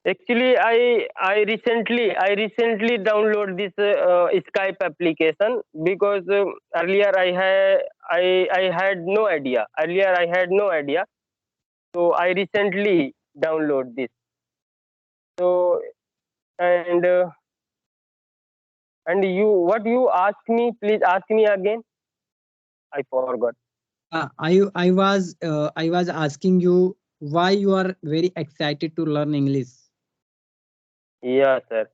Actually, I recently download this Skype application because earlier I had no idea. Earlier I had no idea, so I recently download this. So and and you, what you ask me? Please ask me again. I forgot. I was asking you why you are very excited to learn English. Yeah, sir.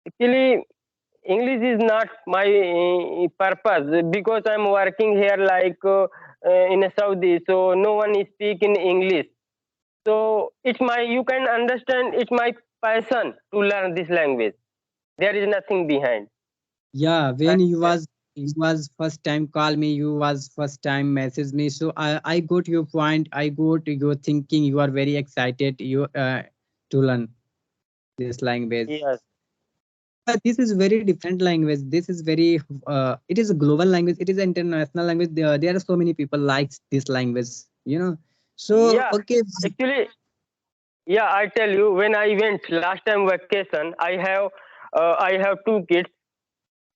Actually, English is not my purpose because I'm working here like in Saudi, so no one is speaking English. So it's my, you can understand, it's my passion to learn this language. There is nothing behind. Yeah, when And you was first time call me, you was first time message me. So I got your point. I got your thinking. You are very excited. You to learn this language. yes, Yeah, this is very different language. This is very it is a global language. It is an international language. There are so many people likes this language. You know. So yeah. okay, Actually, yeah, I tell you, when I went last time vacation, I have two kids.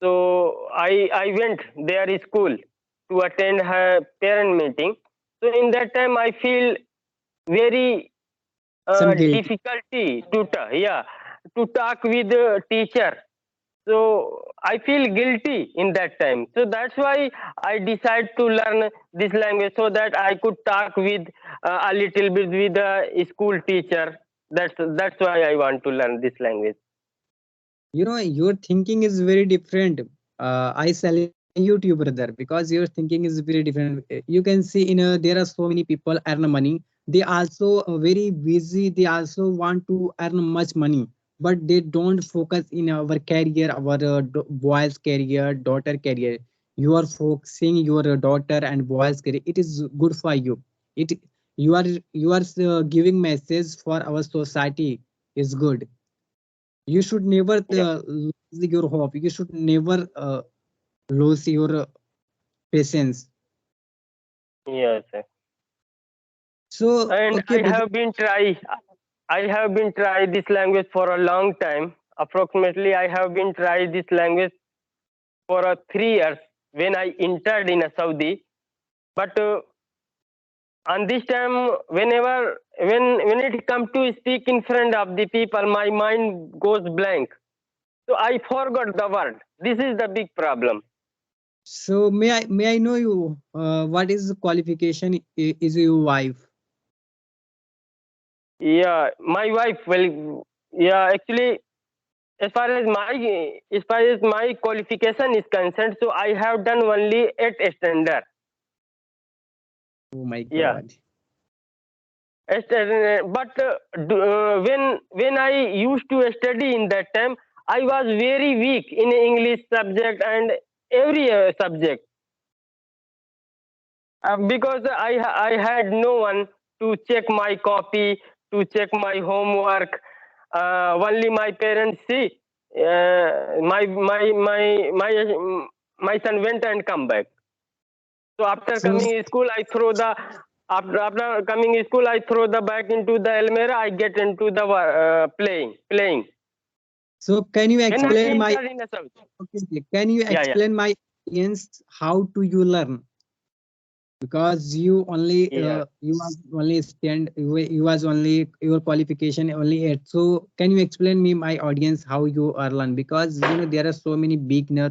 So I went their school to attend her parent meeting. So in that time, I feel very some guilt. difficulty yeah, to talk with the teacher. So I feel guilty in that time. So that's why I decide to learn this language so that I could talk with a little bit with the school teacher. That's why I want to learn this language. Your thinking is very different. I salute you, brother, because your thinking is very different. You can see there are so many people earn money. They also very busy. They also want to earn much money, but they don't focus in our career, our boys career, daughter career. You are focusing your daughter and boys career. It is good for you. It you are giving message for our society is good. You should never Yeah. lose your hope. You should never lose your patience. Yes, sir. So And okay, brother. I have been try this language for a long time. Approximately, I have been try this language for 3 years when I entered in a Saudi. But on this time, when it comes to speak in front of the people, my mind goes blank. So I forgot the word. This is the big problem. So may I know you what is the qualification is your wife? Yeah, my wife. Well, yeah, actually, as far as my qualification is concerned, so I have done only 8 standard. Oh my Yeah, God. but when I used to study in that time, I was very weak in English subject and every subject because I had no one to check my copy, to check my homework. Only my parents see. My son went and come back. So after So coming school, after coming school, I throw the back into the Almera. I get into the playing. so can you When I explain my entered in a South, okay, okay, can you yeah, yeah, explain my audience how to you learn? Because yeah. you was only stand you was only your qualification only eight. So can you explain me my audience how you are learn? Because there are so many beginner.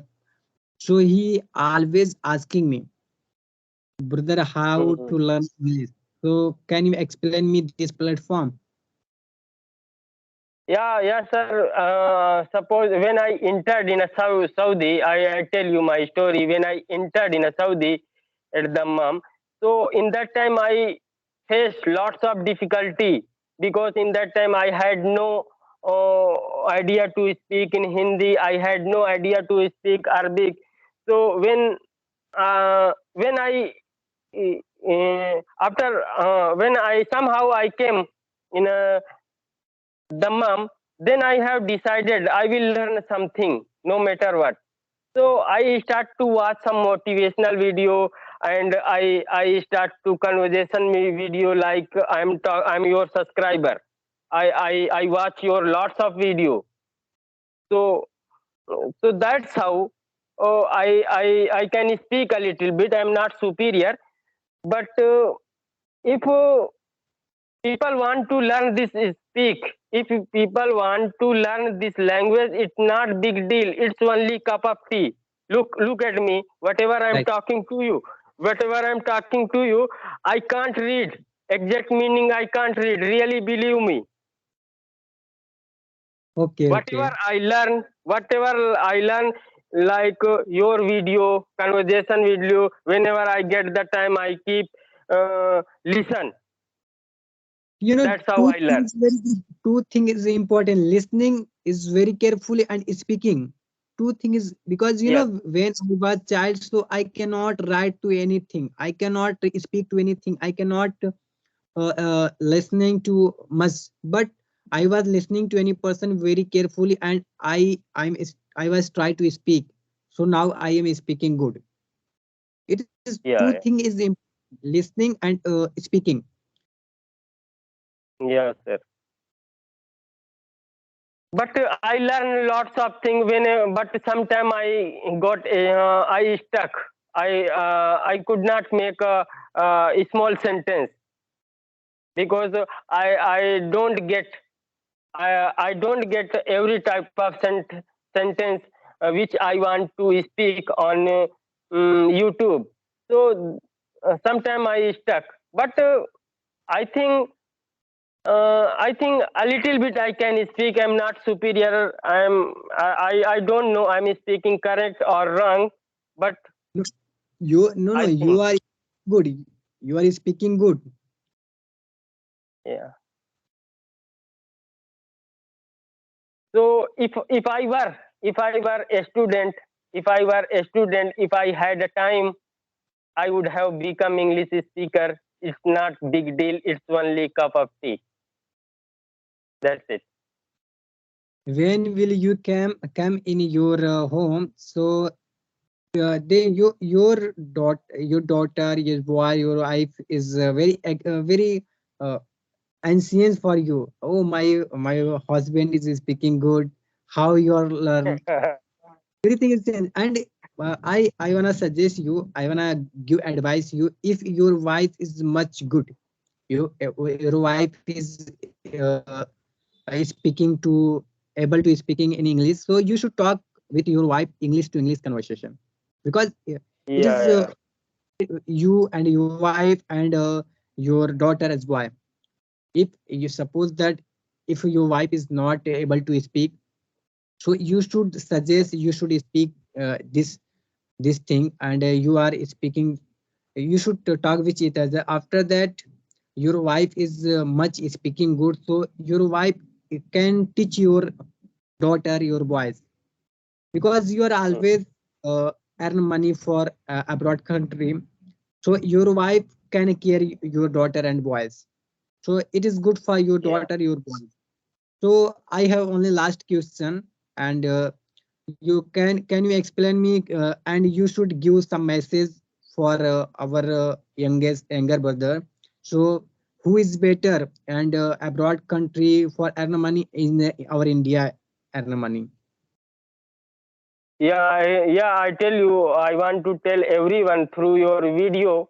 So he always asking me, brother, how Mhm. to learn English. So can you explain me this platform? Yeah, yeah, sir. Suppose when I entered in a Saudi, I tell you my story. When I entered in a Saudi at Dammam, so in that time I faced lots of difficulty because in that time I had no idea to speak in Hindi. I had no idea to speak Arabic. So when I after when I somehow I came in a Dammam, then I have decided I will learn something no matter what. So I start to watch some motivational video and I start to conversation video like I'm your subscriber. I watch your lots of video. So so that's how I can speak a little bit. I'm not superior, but if people want to learn this speak, if people want to learn this language, it's not big deal. It's only cup of tea. Look at me. Whatever I'm Right. talking to you, whatever I'm talking to you, I can't read exact meaning. I can't read. Really, believe me. Okay, Whatever okay. I learn, like your video, conversation video. Whenever I get the time, I keep listen. You know, That's how I learn. two things is important. Listening is very carefully and speaking. Two things is because you Yes. know when I was child, so I cannot write to anything. I cannot speak to anything. I cannot listening to much. But I was listening to any person very carefully, and I was try to speak. So now I am speaking good. It is two Yeah. thing is listening and speaking. Yes, sir. But I learn lots of things when. But sometime I got. I stuck. I could not make a small sentence because I don't get. I don't get every type of sentence which I want to speak on YouTube. So sometime I stuck. But I think a little bit I can speak. I'm not superior. I don't know I'm speaking correct or wrong, but You no no I you think are good. You are speaking good. yeah. So if I were a student, if I had a time, I would have become English speaker. It's not big deal. It's only cup of tea. That's it. When will you come in your home? So they your daughter, your boy, your wife is very uh, ancient for you. Oh my husband is speaking good. How you are learn everything is changed. And I wanna suggest you. I wanna give advice you. If your wife is much good, your wife is speaking to able to speaking in English, so you should talk with your wife English to English conversation, because it is Yeah, yeah. you and your wife and your daughter as boy. If you suppose that if your wife is not able to speak, so you should suggest you should speak this thing, and you are speaking, you should talk with each other. After that your wife is much speaking good, so your wife can teach your daughter, your boys, because you are Mm. always earn money for abroad country, so your wife can care your daughter and boys, so it is good for your Yeah. daughter, your boys. So I have only last question, and you can you explain me, and you should give some message for our younger brother. So who is better, and abroad country for earn money in our India earn money? I tell you, I want to tell everyone through your video.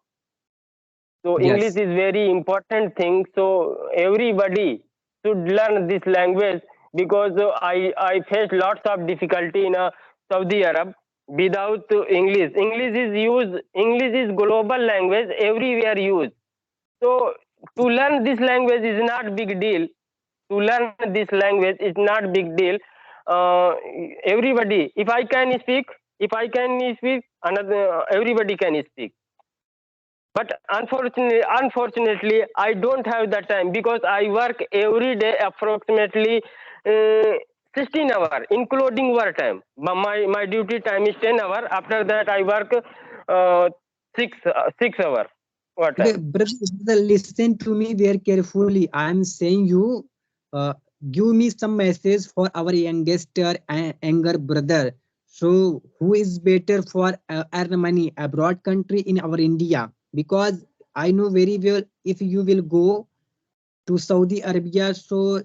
So English Yes. is very important thing. So everybody should learn this language because I faced lots of difficulty in Saudi Arab without English. English is global language everywhere used. So to learn this language is not big deal. To learn this language is not big deal. Uh, Everybody, if I can speak, another everybody can speak. But unfortunately, I don't have that time because I work every day approximately uh, 16 hours, including work time. My duty time is 10 hours. After that, I work 6 hours work Okay, time. brother, listen to me very carefully. I am saying you uh, give me some message for our youngest and younger brother. So, who is better for earn money abroad country in our India? Because I know very well if you will go to Saudi Arabia. So